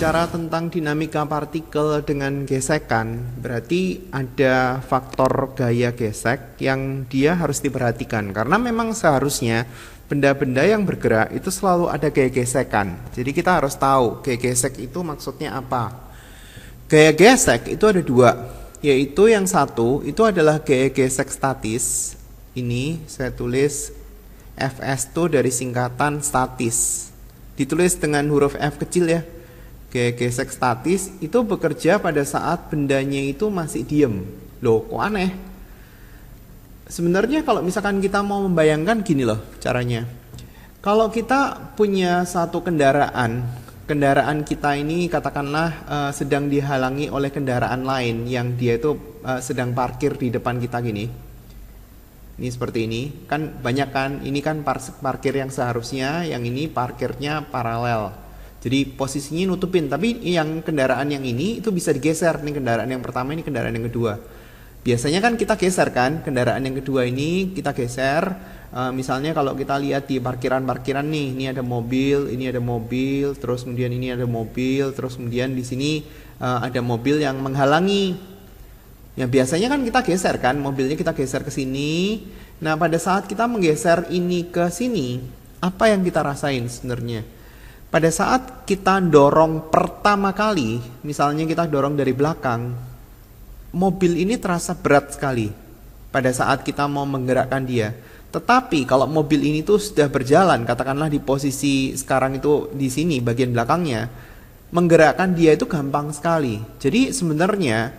bicara tentang dinamika partikel dengan gesekan, berarti ada faktor gaya gesek yang dia harus diperhatikan. Karena memang seharusnya benda-benda yang bergerak itu selalu ada gaya gesekan. Jadi kita harus tahu gaya gesek itu maksudnya apa. Gaya gesek itu ada dua, yaitu yang satu itu adalah gaya gesek statis. Ini saya tulis Fs itu dari singkatan statis. Ditulis dengan huruf F kecil ya. Gaya gesek statis itu bekerja pada saat bendanya itu masih diem. Loh, kok aneh? Sebenarnya kalau misalkan kita mau membayangkan gini loh caranya. Kalau kita punya satu kendaraan kita ini katakanlah sedang dihalangi oleh kendaraan lain yang dia itu sedang parkir di depan kita gini. Ini seperti ini, kan banyak kan, ini kan parkir yang seharusnya, yang ini parkirnya paralel. Jadi posisinya nutupin, tapi yang kendaraan yang ini itu bisa digeser. Ini kendaraan yang pertama, ini kendaraan yang kedua. Biasanya kan kita geser kan, kendaraan yang kedua ini kita geser. Misalnya kalau kita lihat di parkiran-parkiran nih, ini ada mobil, terus kemudian ini ada mobil, terus kemudian di sini ada mobil yang menghalangi. Ya biasanya kan kita geser kan, mobilnya kita geser ke sini. Nah pada saat kita menggeser ini ke sini, apa yang kita rasain sebenarnya? Pada saat kita dorong pertama kali, misalnya kita dorong dari belakang, mobil ini terasa berat sekali pada saat kita mau menggerakkan dia. Tetapi kalau mobil ini tuh sudah berjalan, katakanlah di posisi sekarang itu di sini bagian belakangnya, menggerakkan dia itu gampang sekali. Jadi sebenarnya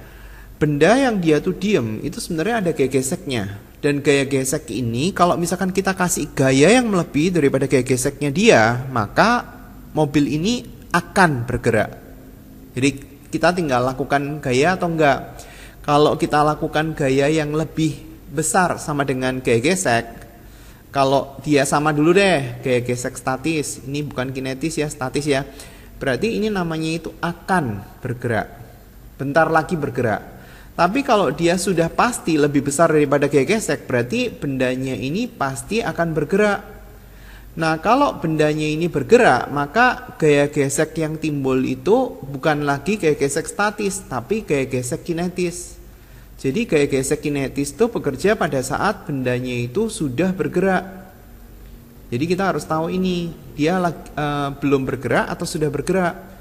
benda yang dia tuh diem itu sebenarnya ada gaya geseknya. Dan gaya gesek ini kalau misalkan kita kasih gaya yang melebihi daripada gaya geseknya dia, maka mobil ini akan bergerak. Jadi kita tinggal lakukan gaya atau enggak. Kalau kita lakukan gaya yang lebih besar sama dengan gaya gesek, kalau dia sama dulu deh, gaya gesek statis, ini bukan kinetis ya, statis ya, berarti ini namanya itu akan bergerak, bentar lagi bergerak. Tapi kalau dia sudah pasti lebih besar daripada gaya gesek, berarti bendanya ini pasti akan bergerak. Nah kalau bendanya ini bergerak, maka gaya gesek yang timbul itu bukan lagi gaya gesek statis, tapi gaya gesek kinetis. Jadi gaya gesek kinetis itu bekerja pada saat bendanya itu sudah bergerak. Jadi kita harus tahu ini, dia belum bergerak atau sudah bergerak.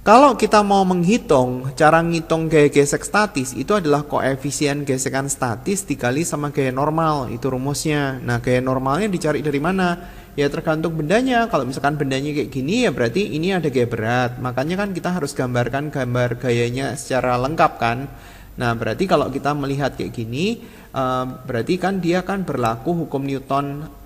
Kalau kita mau menghitung, cara ngitung gaya gesek statis itu adalah koefisien gesekan statis dikali sama gaya normal, itu rumusnya. Nah gaya normalnya dicari dari mana? Ya tergantung bendanya. Kalau misalkan bendanya kayak gini ya berarti ini ada gaya berat. Makanya kan kita harus gambarkan gambar gayanya secara lengkap kan. Nah berarti kalau kita melihat kayak gini, berarti kan dia kan berlaku hukum Newton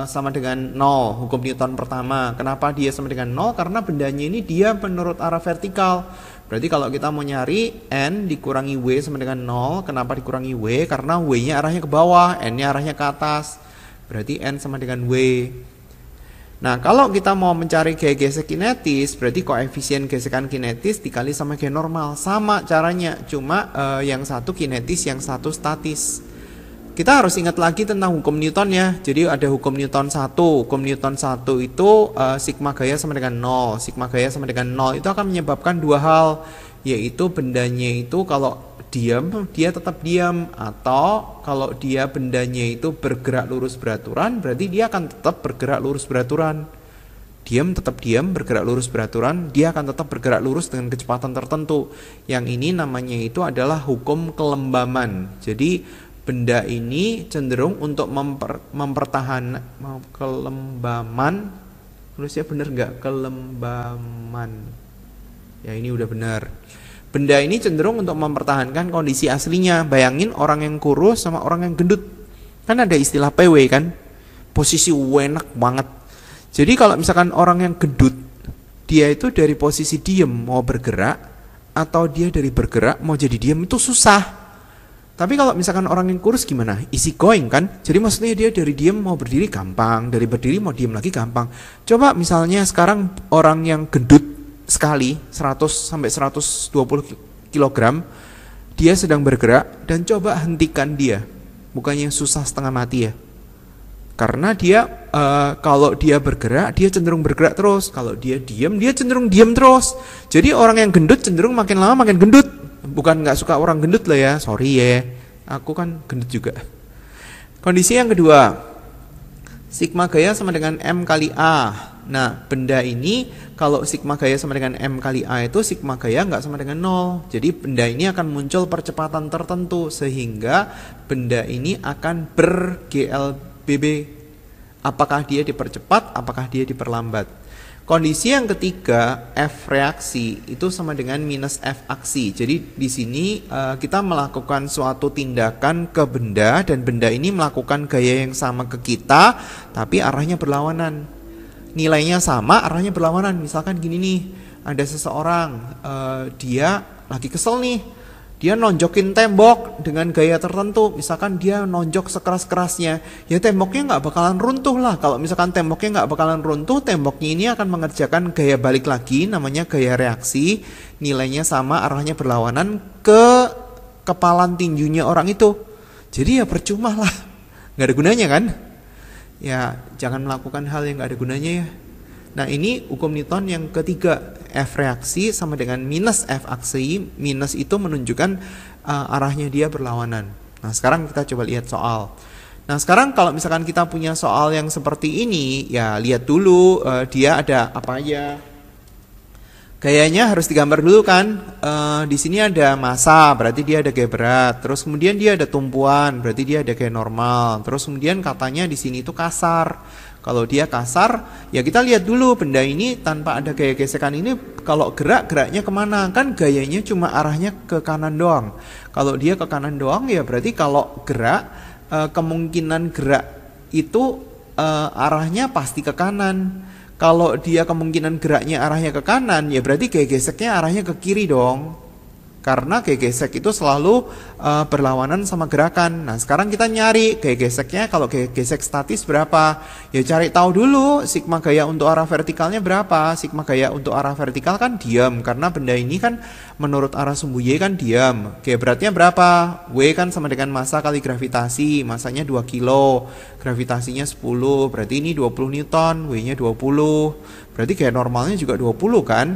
sama dengan 0, hukum Newton pertama. Kenapa dia sama dengan 0? Karena bendanya ini dia menurut arah vertikal. Berarti kalau kita mau nyari N dikurangi W sama dengan 0, kenapa dikurangi W? Karena W nya arahnya ke bawah, N nya arahnya ke atas. Berarti N sama dengan W. Nah kalau kita mau mencari gaya gesek kinetis, berarti koefisien gesekan kinetis dikali sama gaya normal. Sama caranya, cuma yang satu kinetis, yang satu statis. Kita harus ingat lagi tentang hukum Newton ya. Jadi ada hukum Newton 1. Hukum Newton 1 itu sigma gaya sama dengan 0. Sigma gaya sama dengan 0 itu akan menyebabkan dua hal, yaitu bendanya itu kalau diam, dia tetap diam, atau kalau dia bendanya itu bergerak lurus beraturan, berarti dia akan tetap bergerak lurus beraturan. Diam tetap diam, bergerak lurus beraturan, dia akan tetap bergerak lurus dengan kecepatan tertentu. Yang ini namanya itu adalah hukum kelembaman. Jadi benda ini cenderung untuk mempertahankan kelembaman. Tulisnya benar nggak? Kelembaman. Ya ini udah benar. Benda ini cenderung untuk mempertahankan kondisi aslinya. Bayangin orang yang kurus sama orang yang gendut. Kan ada istilah PW kan? Posisi enak banget. Jadi kalau misalkan orang yang gendut, dia itu dari posisi diem mau bergerak, atau dia dari bergerak mau jadi diem itu susah. Tapi kalau misalkan orang yang kurus gimana? Easy going kan? Jadi maksudnya dia dari diem mau berdiri gampang, dari berdiri mau diem lagi gampang. Coba misalnya sekarang orang yang gendut sekali 100 sampai 120 kg, dia sedang bergerak, dan coba hentikan dia. Bukannya susah setengah mati ya? Karena dia kalau dia bergerak, dia cenderung bergerak terus. Kalau dia diam, dia cenderung diam terus. Jadi orang yang gendut cenderung makin lama makin gendut. Bukan nggak suka orang gendut lah ya, sorry ya. Aku kan gendut juga. Kondisi yang kedua, sigma gaya sama dengan M kali A. Nah, benda ini kalau sigma gaya sama dengan M kali A itu sigma gaya nggak sama dengan 0. Jadi benda ini akan muncul percepatan tertentu sehingga benda ini akan ber-GLBB. Apakah dia dipercepat, apakah dia diperlambat. Kondisi yang ketiga, F reaksi itu sama dengan minus F aksi. Jadi di sini kita melakukan suatu tindakan ke benda dan benda ini melakukan gaya yang sama ke kita, tapi arahnya berlawanan. Nilainya sama, arahnya berlawanan. Misalkan gini nih, ada seseorang, dia lagi kesel nih. Dia nonjokin tembok dengan gaya tertentu. Misalkan dia nonjok sekeras-kerasnya, ya temboknya nggak bakalan runtuh lah. Kalau misalkan temboknya nggak bakalan runtuh, temboknya ini akan mengerjakan gaya balik lagi, namanya gaya reaksi. Nilainya sama, arahnya berlawanan ke kepalan tinjunya orang itu. Jadi ya percuma lah, nggak ada gunanya kan. Ya jangan melakukan hal yang nggak ada gunanya ya. Nah ini hukum Newton yang ketiga, F reaksi sama dengan minus F aksi. Minus itu menunjukkan arahnya dia berlawanan. Nah sekarang kita coba lihat soal. Nah sekarang kalau misalkan kita punya soal yang seperti ini, ya lihat dulu dia ada apa aja. Gayanya harus digambar dulu kan. Di sini ada massa, berarti dia ada gaya berat. Terus kemudian dia ada tumpuan, berarti dia ada gaya normal. Terus kemudian katanya di sini itu kasar. Kalau dia kasar, ya kita lihat dulu benda ini tanpa ada gaya gesekan ini, kalau geraknya kemana? Kan gayanya cuma arahnya ke kanan doang. Kalau dia ke kanan doang, ya berarti kalau gerak, kemungkinan gerak itu arahnya pasti ke kanan. Kalau dia kemungkinan geraknya arahnya ke kanan, ya berarti gaya geseknya arahnya ke kiri dong. Karena gaya gesek itu selalu berlawanan sama gerakan. Nah sekarang kita nyari gaya geseknya. Kalau gaya gesek statis berapa? Ya cari tahu dulu sigma gaya untuk arah vertikalnya berapa. Sigma gaya untuk arah vertikal kan diam, karena benda ini kan menurut arah sumbu Y kan diam. Gaya beratnya berapa? W kan sama dengan massa kali gravitasi. Massanya 2 kilo, gravitasinya 10, berarti ini 20 Newton, W nya 20. Berarti gaya normalnya juga 20 kan.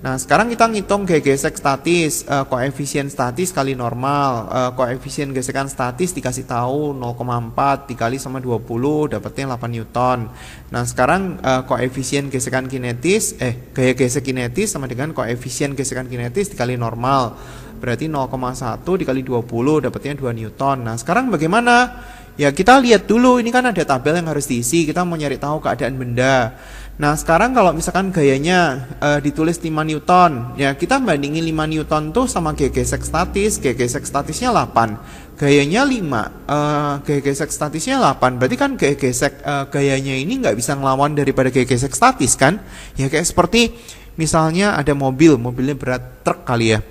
Nah sekarang kita ngitung gaya gesek statis, koefisien statis kali normal, koefisien gesekan statis dikasih tahu 0,4 dikali sama 20 dapatnya 8 Newton. Nah sekarang koefisien gesekan kinetis, gaya gesek kinetis sama dengan koefisien gesekan kinetis dikali normal, berarti 0,1 dikali 20 dapatnya 2 Newton. Nah sekarang bagaimana? Ya kita lihat dulu, ini kan ada tabel yang harus diisi, kita mau nyari tahu keadaan benda. Nah sekarang kalau misalkan gayanya ditulis 5 Newton, ya kita bandingin 5 Newton tuh sama gaya gesek statis. Gaya gesek statisnya 8, gayanya 5, gaya gesek statisnya 8. Berarti kan gaya gesek gayanya ini nggak bisa ngelawan daripada gaya gesek statis kan. Ya kayak seperti misalnya ada mobilnya berat, truk kali ya.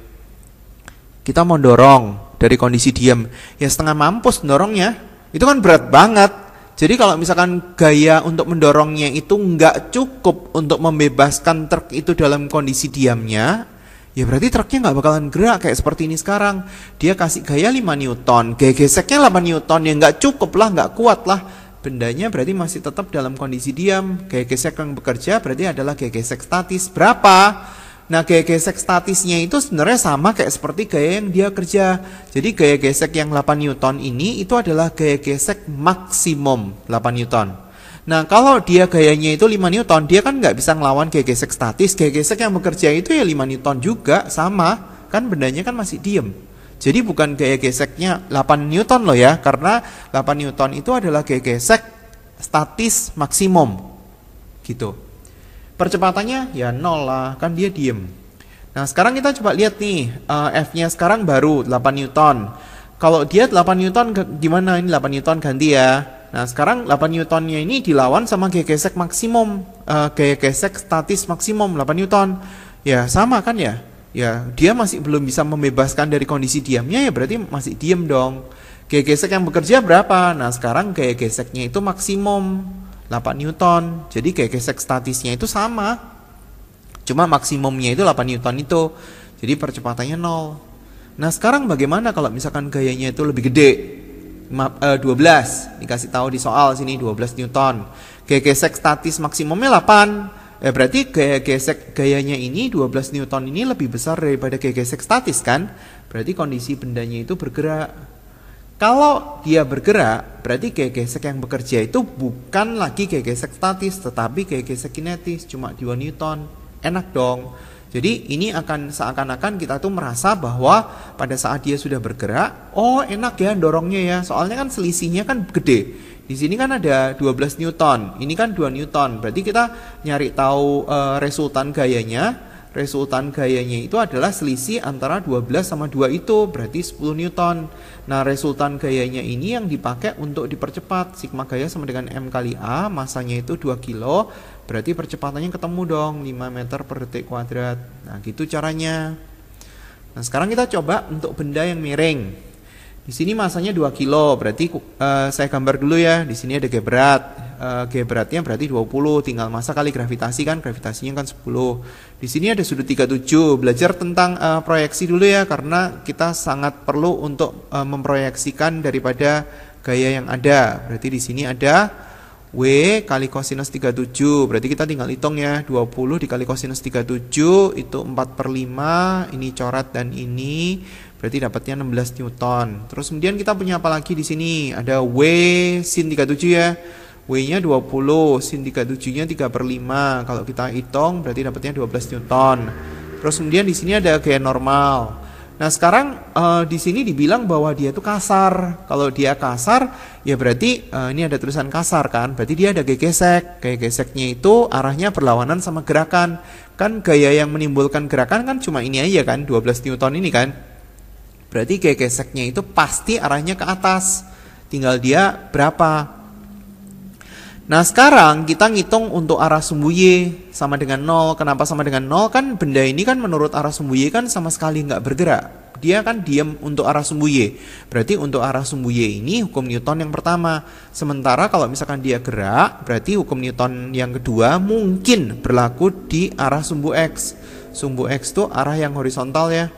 Kita mau dorong dari kondisi diam, ya setengah mampus dorongnya, itu kan berat banget. Jadi kalau misalkan gaya untuk mendorongnya itu nggak cukup untuk membebaskan truk itu dalam kondisi diamnya, ya berarti truknya nggak bakalan gerak kayak seperti ini sekarang. Dia kasih gaya 5 Newton, gaya geseknya 8 Newton, ya nggak cukup lah, nggak kuat lah. Bendanya berarti masih tetap dalam kondisi diam. Gaya gesek yang bekerja berarti adalah gaya gesek statis. Berapa? Nah gaya gesek statisnya itu sebenarnya sama kayak seperti gaya yang dia kerja. Jadi gaya gesek yang 8 Newton ini itu adalah gaya gesek maksimum 8 Newton. Nah kalau dia gayanya itu 5 Newton, dia kan nggak bisa ngelawan gaya gesek statis. Gaya gesek yang bekerja itu ya 5 Newton juga, sama. Kan bendanya kan masih diem. Jadi bukan gaya geseknya 8 Newton loh ya, karena 8 Newton itu adalah gaya gesek statis maksimum gitu. Percepatannya ya 0 lah, kan dia diem. Nah sekarang kita coba lihat nih, F-nya sekarang baru 8 Newton. Kalau dia 8 Newton gimana? Ini 8 Newton ganti ya. Nah sekarang 8 Newtonnya ini dilawan sama gaya gesek maksimum, gaya gesek statis maksimum 8 Newton. Ya sama kan ya? Ya dia masih belum bisa membebaskan dari kondisi diamnya, ya berarti masih diem dong. Gaya gesek yang bekerja berapa? Nah sekarang gaya geseknya itu maksimum 8 Newton. Jadi gaya gesek statisnya itu sama, cuma maksimumnya itu 8 Newton itu. Jadi percepatannya 0. Nah sekarang bagaimana kalau misalkan gayanya itu lebih gede? 12. Dikasih tahu di soal sini 12 Newton. Gaya gesek statis maksimumnya 8. Berarti gaya gesek gayanya ini 12 Newton ini lebih besar daripada gaya gesek statis kan? Berarti kondisi bendanya itu bergerak. Kalau dia bergerak, berarti gaya gesek yang bekerja itu bukan lagi gaya gesek statis, tetapi gaya gesek kinetis, cuma 2 Newton. Enak dong. Jadi ini akan seakan-akan kita tuh merasa bahwa pada saat dia sudah bergerak, oh enak ya dorongnya ya. Soalnya kan selisihnya kan gede. Di sini kan ada 12 Newton, ini kan 2 Newton. Berarti kita nyari tahu resultan gayanya. Resultan gayanya itu adalah selisih antara 12 sama 2 itu, berarti 10 Newton. Nah, resultan gayanya ini yang dipakai untuk dipercepat. Sigma gaya sama dengan M kali A, masanya itu 2 kilo, berarti percepatannya ketemu dong, 5 meter per detik kuadrat. Nah, gitu caranya. Nah, sekarang kita coba untuk benda yang miring. Di sini masanya 2 kilo, berarti saya gambar dulu ya. Di sini ada G berat. G beratnya berarti 20, tinggal massa kali gravitasi kan, gravitasinya kan 10. Di sini ada sudut 37. Belajar tentang proyeksi dulu ya, karena kita sangat perlu untuk memproyeksikan daripada gaya yang ada. Berarti di sini ada W kali kosinus 37. Berarti kita tinggal hitung ya, 20 dikali kosinus 37 itu 4/5, ini coret dan ini. Berarti dapatnya 16 Newton. Terus kemudian kita punya apa lagi di sini? Ada W sin 37 ya. W-nya 20, sin 37-nya 3/5. Kalau kita hitung berarti dapatnya 12 Newton. Terus kemudian di sini ada gaya normal. Nah, sekarang di sini dibilang bahwa dia itu kasar. Kalau dia kasar, ya berarti ini ada tulisan kasar kan? Berarti dia ada gaya gesek. Gaya geseknya itu arahnya berlawanan sama gerakan. Kan gaya yang menimbulkan gerakan kan cuma ini aja kan, 12 Newton ini kan. Berarti gaya geseknya itu pasti arahnya ke atas. Tinggal dia berapa. Nah, sekarang kita ngitung untuk arah sumbu Y sama dengan 0. Kenapa sama dengan 0? Kan benda ini kan menurut arah sumbu Y kan sama sekali nggak bergerak. Dia kan diam untuk arah sumbu Y. Berarti untuk arah sumbu Y ini hukum Newton yang pertama. Sementara kalau misalkan dia gerak, berarti hukum Newton yang kedua mungkin berlaku di arah sumbu X. Sumbu X itu arah yang horizontal ya.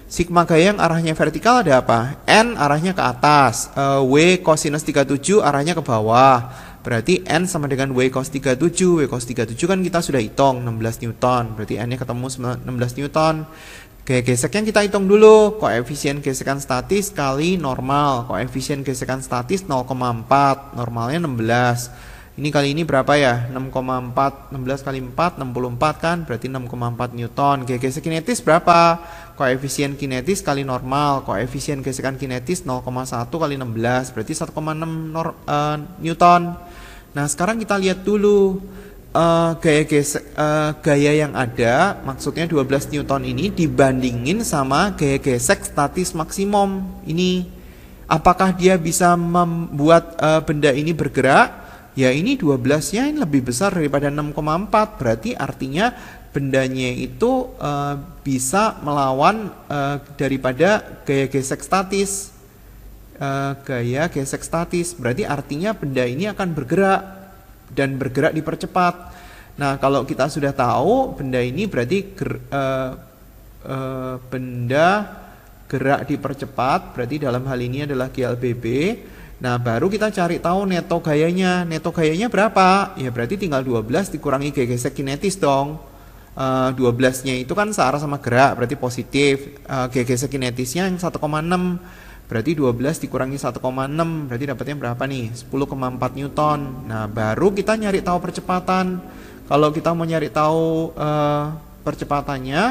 Sigma gaya yang arahnya vertikal ada apa? N arahnya ke atas, W kosinus 37 arahnya ke bawah. Berarti N sama dengan W cos 37. W cos 37 kan kita sudah hitung 16 Newton. Berarti N-nya ketemu 16 Newton. Gaya geseknya kita hitung dulu. Koefisien gesekan statis kali normal. Koefisien gesekan statis 0,4. Normalnya 16. Ini kali ini berapa ya? 6,4, 16 kali 4, 64 kan? Berarti 6,4 Newton. Gaya gesek kinetis berapa? Koefisien kinetis kali normal. Koefisien gesekan kinetis 0,1 kali 16. Berarti 1,6 Newton. Nah, sekarang kita lihat dulu gaya yang ada, maksudnya 12 Newton ini dibandingin sama gaya gesek statis maksimum. Ini apakah dia bisa membuat benda ini bergerak? Ya, ini 12-nya ini lebih besar daripada 6,4. Berarti artinya bendanya itu bisa melawan daripada gaya gesek statis. Gaya gesek statis. Berarti artinya benda ini akan bergerak dan bergerak dipercepat. Nah, kalau kita sudah tahu benda ini berarti benda gerak dipercepat, berarti dalam hal ini adalah GLBB. Nah, baru kita cari tahu neto gayanya. Neto gayanya berapa? Ya berarti tinggal 12 dikurangi gaya gesek kinetis dong. 12-nya itu kan searah sama gerak, berarti positif. Gaya gesek kinetisnya yang 1,6. Berarti 12 dikurangi 1,6. Berarti dapatnya berapa nih? 10,4 Newton. Nah, baru kita nyari tahu percepatan. Kalau kita mau nyari tahu percepatannya,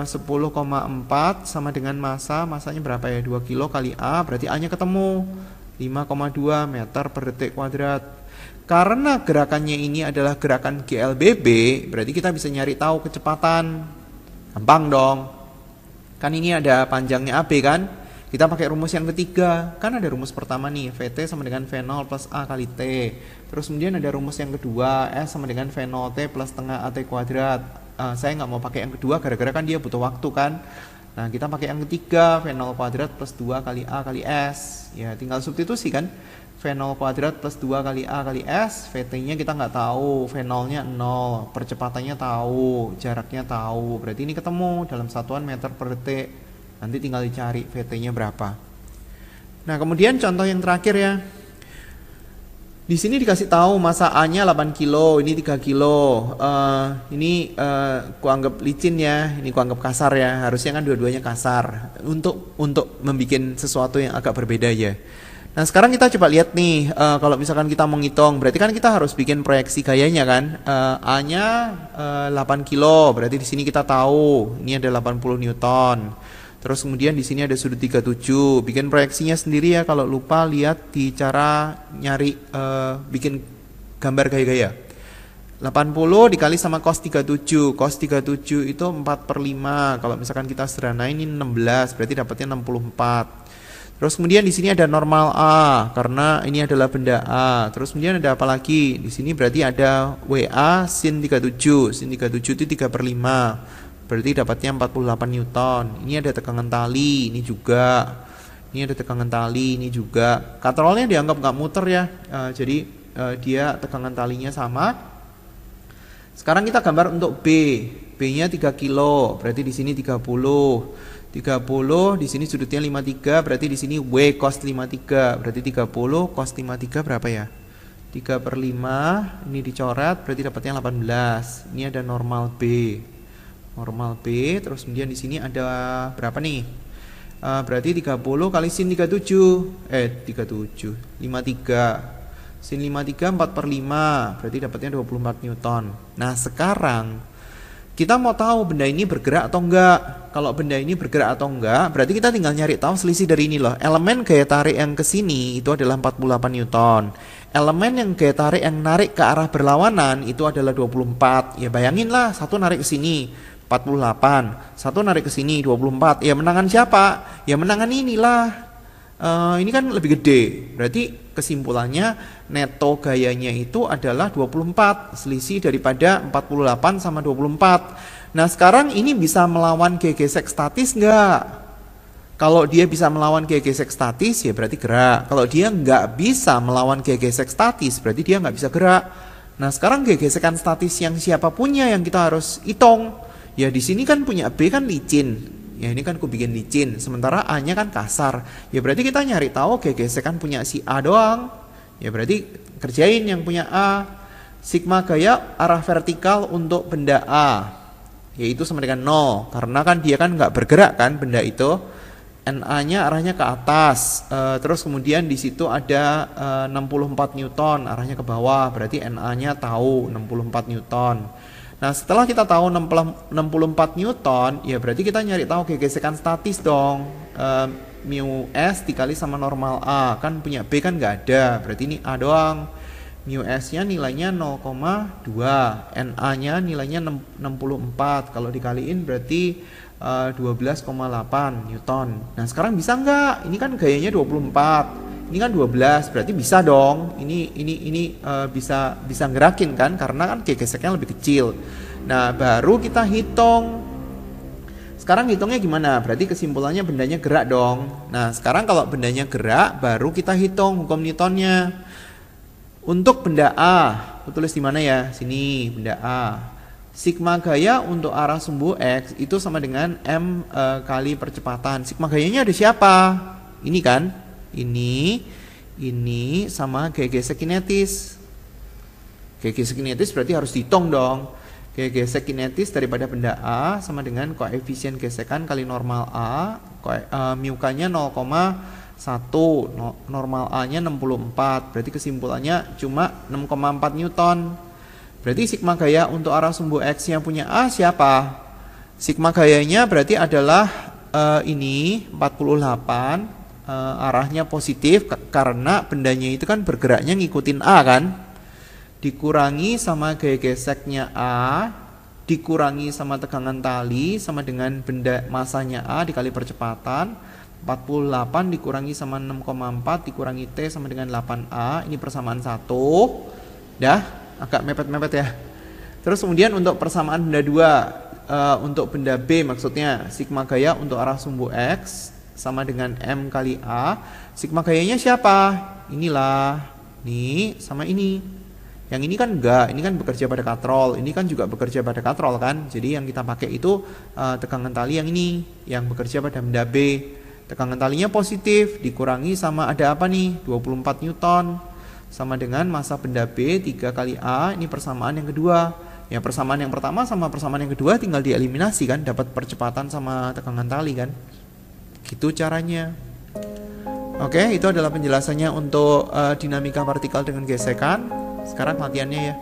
10,4 sama dengan masanya berapa ya? 2 kilo kali A, berarti A-nya ketemu 5,2 meter per detik kuadrat. Karena gerakannya ini adalah gerakan GLBB, berarti kita bisa nyari tahu kecepatan. Gampang dong. Kan ini ada panjangnya AB kan? Kita pakai rumus yang ketiga. Kan ada rumus pertama nih, VT sama dengan V0 plus A kali T. Terus kemudian ada rumus yang kedua, S sama dengan V0T plus setengah AT kuadrat. Saya nggak mau pakai yang kedua gara-gara kan dia butuh waktu kan. Nah, kita pakai yang ketiga, V0 kuadrat plus 2 kali A kali S. Ya, tinggal substitusi kan. V0 kuadrat plus 2 kali A kali S. VT-nya kita nggak tahu, V0-nya 0. Percepatannya tahu, jaraknya tahu. Berarti ini ketemu dalam satuan meter per detik. Nanti tinggal dicari VT-nya berapa. Nah, kemudian contoh yang terakhir ya. Di sini dikasih tahu masa A-nya 8 kilo, ini 3 kilo. Ini kuanggap licin ya, ini kuanggap kasar ya. Harusnya kan dua-duanya kasar untuk membuat sesuatu yang agak berbeda ya. Nah, sekarang kita coba lihat nih, kalau misalkan kita mau ngitung, berarti kan kita harus bikin proyeksi gayanya kan. A-nya 8 kilo, berarti di sini kita tahu ini ada 80 Newton. Terus kemudian di sini ada sudut 37. Bikin proyeksinya sendiri ya, kalau lupa lihat di cara nyari bikin gambar gaya-gaya. 80 dikali sama cos 37. Cos 37 itu 4/5. Kalau misalkan kita sederhanain ini 16, berarti dapatnya 64. Terus kemudian di sini ada normal A karena ini adalah benda A. Terus kemudian ada apa lagi? Di sini berarti ada WA sin 37. Sin 37 itu 3/5. Berarti dapatnya 48 Newton. Ini ada tegangan tali, ini juga. Ini ada tegangan tali, ini juga. Katrolnya dianggap nggak muter ya. Jadi dia tegangan talinya sama. Sekarang kita gambar untuk B. B-nya 3 kilo, berarti di sini 30. 30 di sini sudutnya 53, berarti di sini W cos 53. Berarti 30 cos 53 berapa ya? 3/5 ini dicoret, berarti dapatnya 18. Ini ada normal B. Normal B, terus kemudian di sini ada berapa nih? Berarti 30 kali sin 37. 53. Sin 53 4/5, berarti dapatnya 24 Newton. Nah, sekarang kita mau tahu benda ini bergerak atau enggak. Kalau benda ini bergerak atau enggak, berarti kita tinggal nyari tahu selisih dari ini loh. Elemen gaya tarik yang ke sini itu adalah 48 Newton. Elemen yang gaya tarik yang narik ke arah berlawanan itu adalah 24. Ya bayangin lah, satu narik ke sini 48, satu narik ke sini 24. Ya menangan siapa? Ya menangan inilah. Ini kan lebih gede. Berarti kesimpulannya neto gayanya itu adalah 24, selisih daripada 48 sama 24. Nah, sekarang ini bisa melawan gaya gesek statis enggak? Kalau dia bisa melawan gaya gesek statis ya berarti gerak. Kalau dia nggak bisa melawan gaya gesek statis berarti dia nggak bisa gerak. Nah, sekarang gaya gesekan statis yang siapa punya yang kita harus hitung? Ya di sini kan punya B kan licin. Ya ini kan aku bikin licin. Sementara A-nya kan kasar. Ya berarti kita nyari tahu gaya gesekan punya si A doang. Ya berarti kerjain yang punya A. Sigma gaya arah vertikal untuk benda A yaitu sama dengan 0. Karena kan dia kan nggak bergerak kan benda itu. NA-nya arahnya ke atas. Terus kemudian di situ ada 64 Newton arahnya ke bawah. Berarti NA-nya tahu 64 Newton. Nah, setelah kita tahu 64 Newton, ya berarti kita nyari tahu gesekan statis dong. Mu S dikali sama normal A. Kan punya B kan nggak ada. Berarti ini A doang. Mu S-nya nilainya 0,2. NA-nya nilainya 64. Kalau dikaliin berarti 12,8 Newton. Nah, sekarang bisa nggak? Ini kan gayanya 24. Ini kan 12, berarti bisa dong. Ini bisa ngerakin kan karena kan geseknya lebih kecil. Nah, baru kita hitung. Sekarang hitungnya gimana? Berarti kesimpulannya bendanya gerak dong. Nah, sekarang kalau bendanya gerak baru kita hitung hukum Newtonnya. Untuk benda A, aku tulis di mana ya? Sini, benda A. Sigma gaya untuk arah sumbu X itu sama dengan M kali percepatan. Sigma gayanya ada siapa? Ini kan? Ini sama gaya gesek kinetis. Gaya gesek kinetis berarti harus dihitung dong. Gaya gesek kinetis daripada benda A sama dengan koefisien gesekan kali normal A. Mu K-nya 0,1, normal A-nya 64. Berarti kesimpulannya cuma 6,4 Newton. Berarti sigma gaya untuk arah sumbu X yang punya A siapa? Sigma gayanya berarti adalah ini 48. Arahnya positif karena bendanya itu kan bergeraknya ngikutin A kan, dikurangi sama gaya geseknya A, dikurangi sama tegangan tali sama dengan benda masanya A dikali percepatan. 48 dikurangi sama 6,4 dikurangi T sama dengan 8A. Ini persamaan 1. Dah agak mepet-mepet ya. Terus kemudian untuk persamaan benda 2, untuk benda B maksudnya sigma gaya untuk arah sumbu X sama dengan M kali A. Sigma gayanya siapa? Inilah. Nih sama ini. Yang ini kan enggak, ini kan bekerja pada katrol. Ini kan juga bekerja pada katrol kan. Jadi yang kita pakai itu tegangan tali yang ini, yang bekerja pada benda B. Tegangan talinya positif, dikurangi sama ada apa nih? 24 Newton. Sama dengan massa benda B 3 kali A, ini persamaan yang kedua. Ya, persamaan yang pertama sama persamaan yang kedua tinggal dieliminasi kan, dapat percepatan sama tegangan tali kan. Gitu caranya. Oke, itu adalah penjelasannya untuk dinamika partikel dengan gesekan. Sekarang latihannya ya.